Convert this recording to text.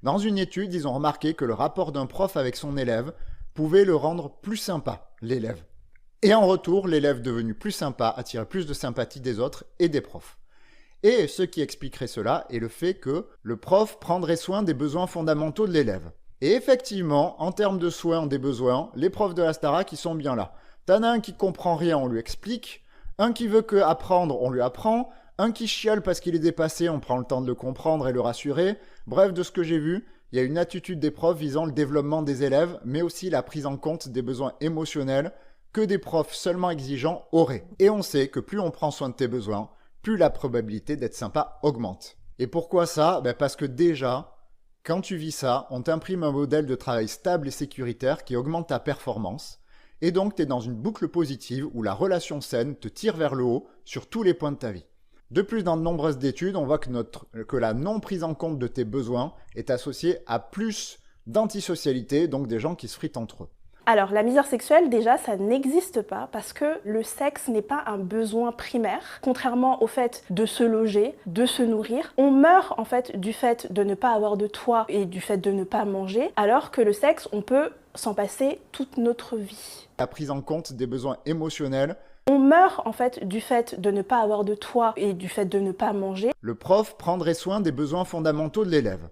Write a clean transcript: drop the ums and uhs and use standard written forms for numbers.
Dans une étude, ils ont remarqué que le rapport d'un prof avec son élève pouvait le rendre plus sympa, l'élève. Et en retour, l'élève devenu plus sympa attirait plus de sympathie des autres et des profs. Et ce qui expliquerait cela est le fait que le prof prendrait soin des besoins fondamentaux de l'élève. Et effectivement, en termes de soins des besoins, les profs de la Starac, ils sont bien là. T'en as un qui comprend rien, on lui explique. Un qui veut que apprendre, on lui apprend. Un qui chiale parce qu'il est dépassé, on prend le temps de le comprendre et le rassurer. Bref, de ce que j'ai vu, il y a une attitude des profs visant le développement des élèves, mais aussi la prise en compte des besoins émotionnels que des profs seulement exigeants auraient. Et on sait que plus on prend soin de tes besoins, plus la probabilité d'être sympa augmente. Et pourquoi ça? Parce que déjà, quand tu vis ça, on t'imprime un modèle de travail stable et sécuritaire qui augmente ta performance. Et donc, tu es dans une boucle positive où la relation saine te tire vers le haut sur tous les points de ta vie. De plus, dans de nombreuses études, on voit que la non prise en compte de tes besoins est associée à plus d'antisocialité, donc des gens qui se fritent entre eux. Alors, la misère sexuelle, déjà, ça n'existe pas parce que le sexe n'est pas un besoin primaire. Contrairement au fait de se loger, de se nourrir, on meurt en fait du fait de ne pas avoir de toit et du fait de ne pas manger, alors que le sexe, on peut s'en passer toute notre vie. La prise en compte des besoins émotionnels. On meurt en fait du fait de ne pas avoir de toit et du fait de ne pas manger. Le prof prendrait soin des besoins fondamentaux de l'élève.